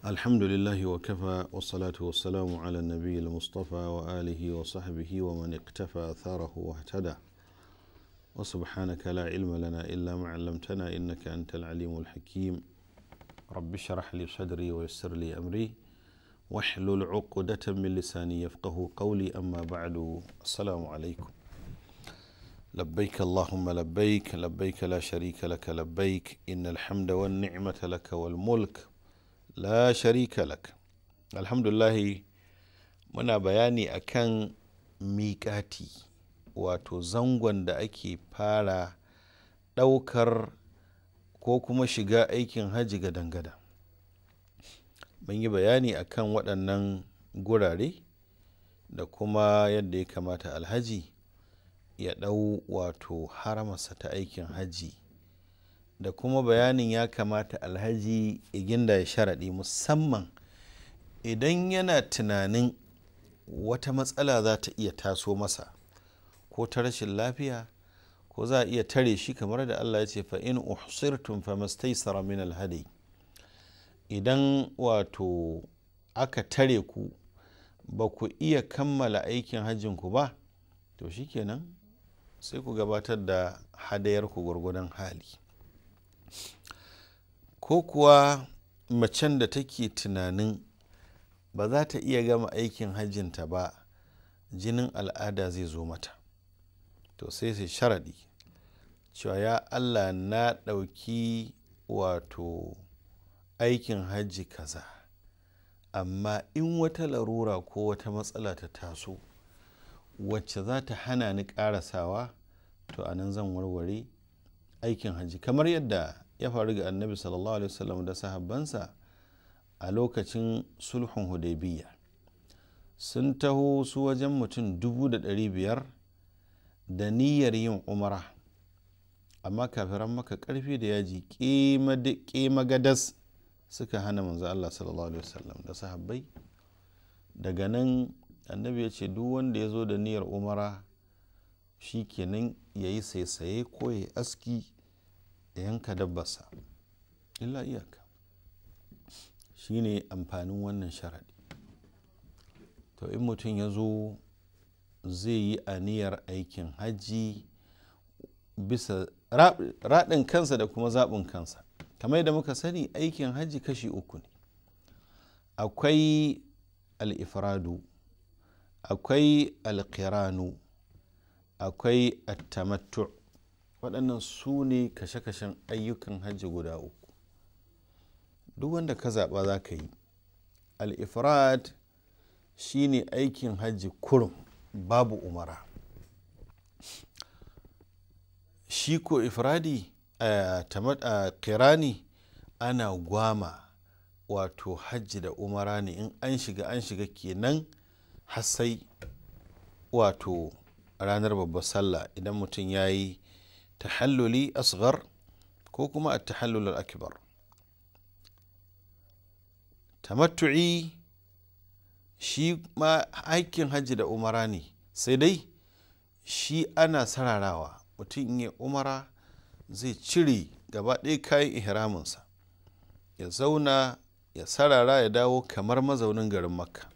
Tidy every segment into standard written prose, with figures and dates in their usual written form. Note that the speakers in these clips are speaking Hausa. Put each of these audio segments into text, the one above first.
الحمد لله وكفى والصلاة والسلام على النبي المصطفى وآله وصحبه ومن اقتفى أثاره واهتدى وسبحانك لا علم لنا إلا ما علمتنا إنك أنت العليم الحكيم رب اشرح لي صدري ويسر لي أمري واحلل عقدة من لساني يفقه قولي أما بعد السلام عليكم لبيك اللهم لبيك لبيك لا شريك لك لبيك إن الحمد والنعمة لك والملك la sharika lak. Alhamdulillahi muna bayani akan miƙati wato zangon da ake fara ɗaukar ko kuma shiga aikin hajji gadan-gadan. Mun yi bayani akan waɗannan gurare da kuma yadda ya kamata alhaji ya ɗau wato haramarsa ta aikin hajji da kuma bayanin ya kamata alhaji iginda ya sharaɗi musamman idan yana tunanin wata matsala za ta iya taso masa ko ta rashin lafiya ko za a iya tare shi kamar da Allah ya ce fa in uhsirtum famastaysara min alhadi. Idan wato aka tare ku ba ku iya kammala aikin hajjin ku ba to shikenan sai ku gabatar da hadayar ku gurgudan hali. Ko kuwa macen da take tunanin ba za ta iya gama aikin hajjinta ba jinin al'ada zai zo mata to sai sharaɗi cewa ya Allah na ɗauki wato aikin hajji kaza amma in wata larura ko wata matsala ta taso wacce za ta hana ni ƙarasawa to anan zan warware aikin hajji kamar yadda ya faru ga annabi sallallahu alaihi wasallam da sahabbansa a lokacin sulhun Hudaybiyya. Sun taho su wajen mutum 500,000 da niyyar yin umara amma kafiran maka karfi da yaji ƙemagadas suka hana manzo Allah sallallahu alaihi wasallam da sahabbai. Daga nan annabi ya ce duk wanda ya zo da niyyar umara shi kenan ya yi saisaye ko ya yi aski ya yanka dabbarsa illa iyaka. Shi ne amfanin wannan sharaɗi. To in mutum ya zo zai yi aniyar aikin hajji bisa raɗin kansa da kuma zaɓin kansa. Kamar yadda muka sani aikin hajji kashi uku ne. Akwai al-ifradu, akwai al-qiranu, akwai at-tamattu. Waɗannan su ne kashe-kashen ayyukan hajji guda uku. Duk wanda ka zaɓa za ka yi. Al-ifrad shi ne aikin hajji kurum babu umara. Shi ko ifradi qirani ana gwama wato hajji da umara ne in an shiga kenan har sai wato ranar babbar sallah idan mutum ya yi tahalluli asghar ko kuma at-tahallul akbar. Tamattu'i shi ma aikin hajji da umara ne sai dai shi ana sararawa mutum ya umara zai cire gaba ɗaya kayan ihraminsa ya zauna ya sarara ya dawo kamar mazaunin garin Makka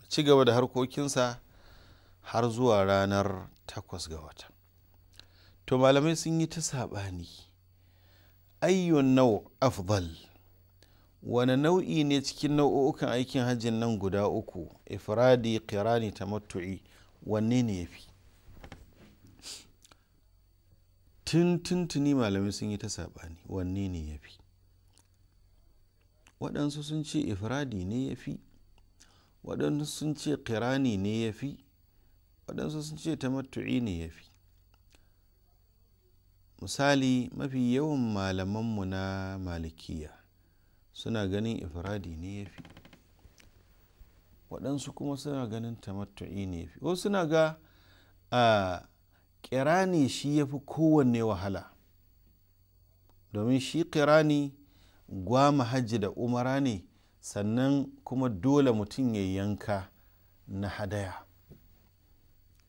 ci gaba da harkokinsa har zuwa ranar 8 ga wata. To malamai sun yi ta saɓani ayyun nau afdal, wane nau'i ne cikin nau'ukan aikin hajjin nan guda uku ifradi qirani tamattu'i wanne ne yafi? Tuntuni malamai sun yi ta saɓani wanne ne yafi. Waɗansu sun ce ifradi ne yafi, waɗansu sun ce qirani ne yafi, waɗansu sun ce tamattu'i ne yafi. Misali mafi yawan malamanmu na malikiya suna ganin ifradi ne yafi, waɗansu kuma suna ganin tamattu'i ne yafi, wasu suna ga ƙirani shi yafi kowanne wahala domin shi ƙirani gwama hajji da umara ne sannan kuma dole mutum ya yanka na hadaya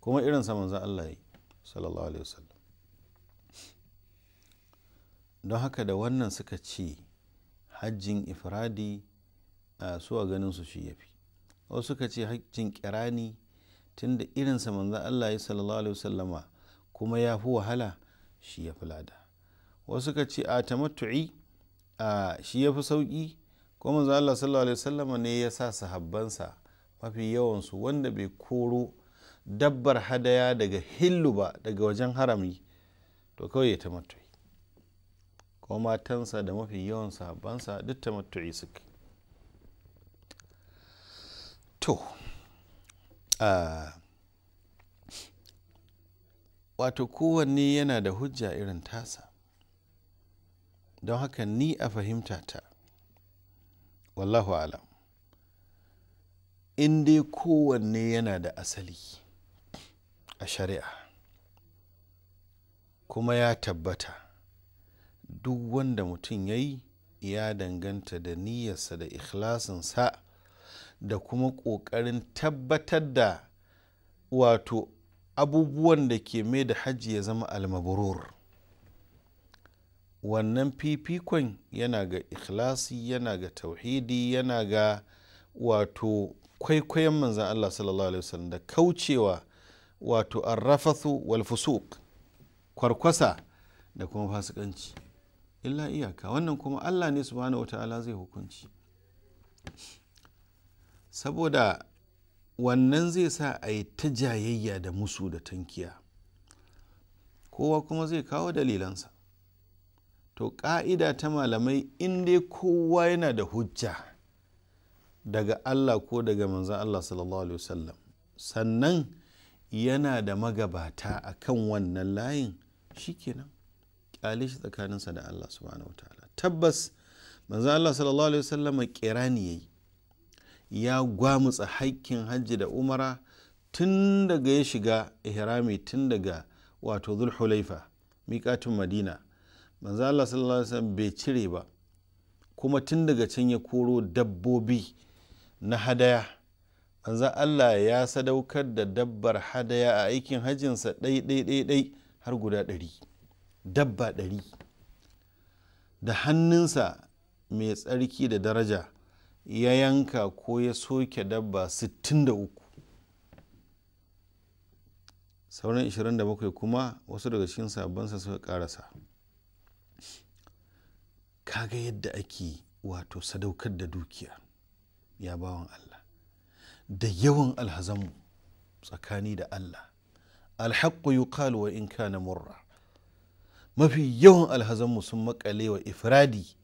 kuma irin sa manzon Allah sallallahu alaihi wasallam. Don haka da wannan suka ce hajjin ifradi su a ganin su shi yafi. Wasu suka ce hajjin kirani tunda irinsa manzon Allah ya sallallahu alaihi wasallama kuma ya fi wahala shi ya fi lada. Wasu suka ce a tamattu'i shi ya fi sauƙi, kuma manzon Allah sallallahu alaihi wasallama ne ya sa sahabbansa mafi yawansu wanda bai koro dabbar hadaya daga hillu ba, daga wajen harami, to kawai ya tamattu'i. Kuma matansa da mafi yawan sahabbansa duk tamattu'i suke. To wato kowanne yana da hujja irin tasa, don haka ni a fahimta ta, wallahu alam, in dai kowanne yana da asali a shari'a kuma ya tabbata, duk wanda mutum ya yi ya danganta da niyyarsa da ikhlasinsa da kuma ƙoƙarin tabbatar da wato abubuwan da ke mai da hajji ya zama almabrur. Wannan fifikon yana ga ikhlasi, yana ga tauhidi, yana ga wato kwaikwayon manzan Allah sallallahu alaihi wasallam da kaucewa wato arrafathu wal fusuq, kwarkwasa da kuma fasikanci. Illa iyaka wannan kuma Allah ne subhanahu wataala zai hukunci, saboda wannan zai sa a yi ta jayayya da musu da tankiya, kowa kuma zai kawo dalilansa. To ƙa'ida ta malamai, in dai kowa yana da hujja daga Allah ko daga manzan Allah sallallahu alaihi wasallam, sannan yana da magabata a kan wannan layin, shikenan ƙyale shi tsakaninsa da Allah subhanahu wataala. Tabbas manzan Allah sallallahu alaihi wasallam kirani yayi, ya gwamutsa haƙƙin hajji da umara tun daga ya shiga ihrami, tun daga wato zulhulaifa miƙatun madina, manzo Allah sallallahu alaihi wasallam bai cire ba, kuma tun daga can ya koro dabbobi na hadaya. Manzo Allah ya sadaukar da dabbar hadaya a aikin hajjinsa ɗai har guda 100, dabba 100 da hannunsa mai tsarki da daraja ya yanka ko ya soke dabba 63, sauran 27 kuma wasu daga cikin sabansa suka karasa. Kaga yadda ake wato sadaukar da dukiya, ya bawan Allah, da yawan alhazanmu tsakani da Allah. Alhaqqu yuqalu wa in kana murra. Mafi yawan alhazanmu sun makale wa ifradi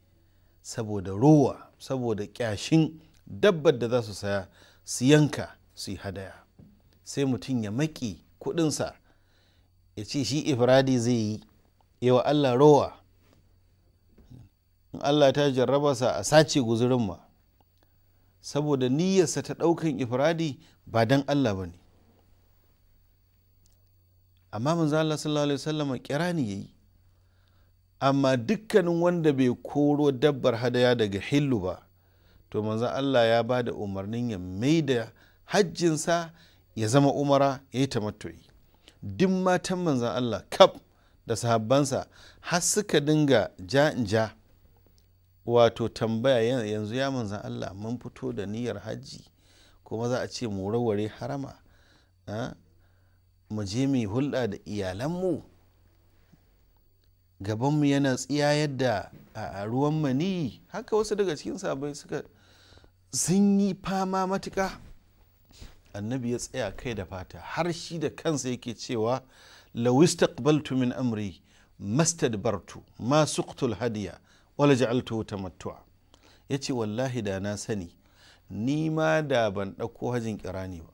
saboda rowa, saboda kyashin dabbar da za su saya su yanka su yi hadaya. Sai mutum ya maki kudinsa ya ce shi ifradi zai yi, yawa Allah rowa. In Allah ta jarraba sa a sace guzurin ma, saboda niyyarsa ta ɗaukan ifradi ba dan Allah ba ne. Amma manzo Allah sallallahu alaihi wasallam kirani yayi. Amma dukkanin wanda bai koro dabbar hadaya daga hillu ba, to manzo Allah ya ba da umarnin ya mai da hajjinsa ya zama umara, ya yi tamattu'i. Duk matan manzo Allah kaf da sahabbansa har suka dinga ja wato tambaya, yanzu ya manzo Allah, mun fito da niyyar hajji kuma za a ce mu warware harama, mu je mu hulɗa da iyalanmu, gabanmu yana tsiyayar da a ruwan mani. Haka wasu daga cikin sahabbai sun yi fama matuƙa. Annabi ya tsaya kai da fata, har shi da kansa yake cewa law istaqbaltu min amri mastadbartu ma suqtul hadiya wala ja'altuhu tamattu'a. Yace wallahi da na sani, ni ma da ban ɗauko hajin kirani ba,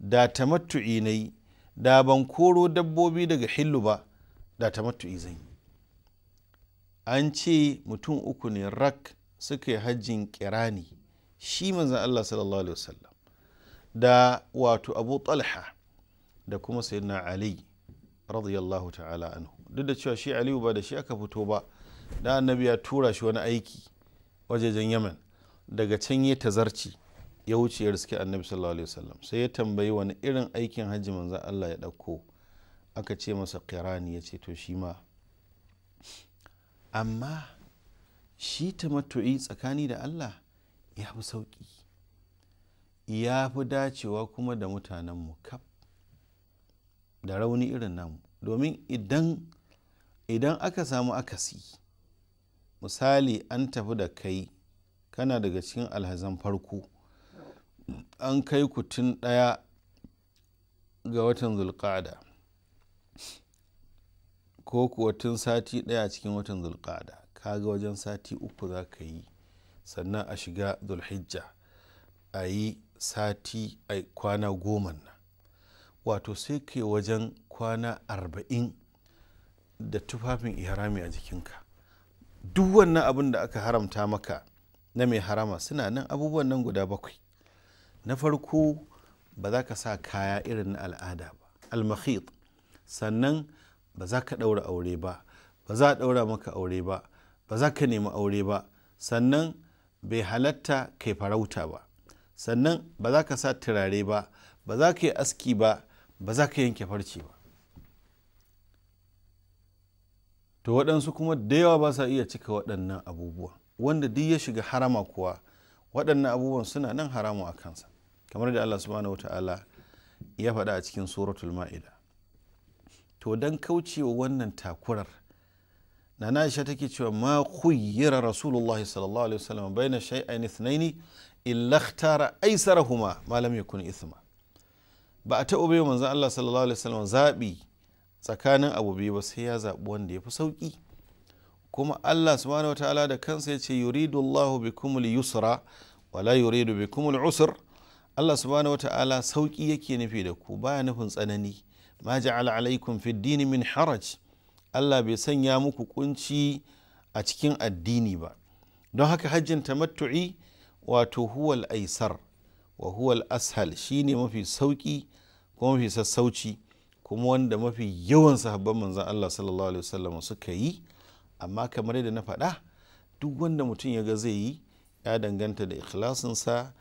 da tamattu'i nayi, da ban koro dabbobi daga hillu ba, da tamattu'i zan yi. An ce mutum 3 ne rak suka yi hajjin kirani, shi manzon Allah sallallahu alaihi wasallam da wato Abu Talha da kuma sayyidina Ali radiyallahu ta'ala anhu. Duk da cewa shi Aliyu ba da shi aka fito ba, da annabi ya tura shi wani aiki wajejen Yaman, daga can ya tazarci ya wuce ya riske annabi sallallahu alaihi wasallam. Sai ya tambayi wani irin aikin hajji manzon Allah ya ɗauko, aka ce masa qirani, ya ce to shi ma. Amma shi tamattu'i tsakani da Allah ya fi sauƙi, ya fi dacewa kuma da mutanenmu kaf da rauni irin namu. Domin idan aka samu akasi, misali an tafi da kai kana daga cikin alhazan farko, an kai ku tun 1 ga watan zulqa'ada ko kuwa tun sati 1 a cikin watan zulqa'ada, kaga wajen sati 3 za ka yi, sannan a shiga zulhijja a yi sati kwana 10 nan, wato sai kai wajen kwana 40 da tufafin ihrami a jikinka. Duk wannan abin da aka haramta maka na mai harama suna nan, abubuwan nan guda 7. Na farko, ba za ka sa kaya irin na al'ada ba, al-makhit. Sannan ba za ka ɗaura aure ba, ba za a ɗaura maka aure ba, ba za ka nemi aure ba. Sannan bai halatta kai farauta ba. Sannan ba za ka sa turare ba, ba za ka yi aski ba, ba za ka yanke farce ba. To waɗansu kuma da yawa ba sa iya cika waɗannan abubuwa. Wanda duk ya shiga harama kuwa, waɗannan abubuwan suna nan haramu a kansa, kamar da Allah subhanahu wata'ala ya faɗa a cikin suratul ma'ida. To don kaucewa wannan takurar, na Aisha take cewa ma khuyyira rasulullahi sallallahu alaihi wasallam baina shay'ain ithnaini illa ikhtara aysarahuma ma lam yakun ithma. Ba a taɓa bai manzon Allah sallallahu alaihi wasallam zaɓi tsakanin abu biyu ba, sai ya zaɓi wanda ya fi sauƙi. Kuma Allah subhanahu wataala da kansa ya ce yuridu Allahu bikumul yusra wa la yuridu bikumul usr. Allah subhanahu wataala sauƙi yake nufi da ku, baya nufin tsanani. Ma ja'ala alaikum fid dini min haraj. Allah bai sanya muku kunci a cikin addini ba. Don haka hajjin tamattu'i wato huwal aisar wa huwal ashal, shine mafi sauƙi kuma mafi sassauci, kuma wanda mafi yawan sahabban manzon Allah sallallahu alaihi wasallam suka yi. Amma kamar yadda na faɗa, duk wanda mutum ya ga zai yi, ya danganta da ikhlasinsa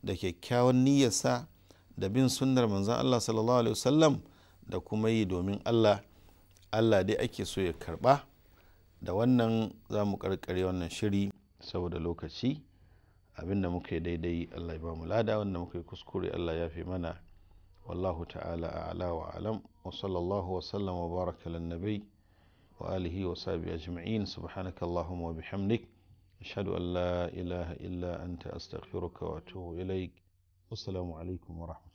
da kyakkyawan niyyarsa da bin sunnar manzon Allah sallallahu alaihi wasallam da kuma yi domin Allah. Allah dai ake so ya karɓa. Da wannan za mu karkare wannan shiri saboda lokaci. Abinda muka yi daidai Allah ya ba mu lada, wanda muka yi kuskure Allah ya fi mana. Wallahu ta'ala a'la wa alam, wa sallallahu wa sallam wa baraka lan nabi wa alihi wa sahbihi ajma'in. Subhanaka Allahumma wa bihamdik, ashhadu an la ilaha illa anta astaghfiruka wa atubu ilaik. Wassalamu alaikum wa rahmatullahi.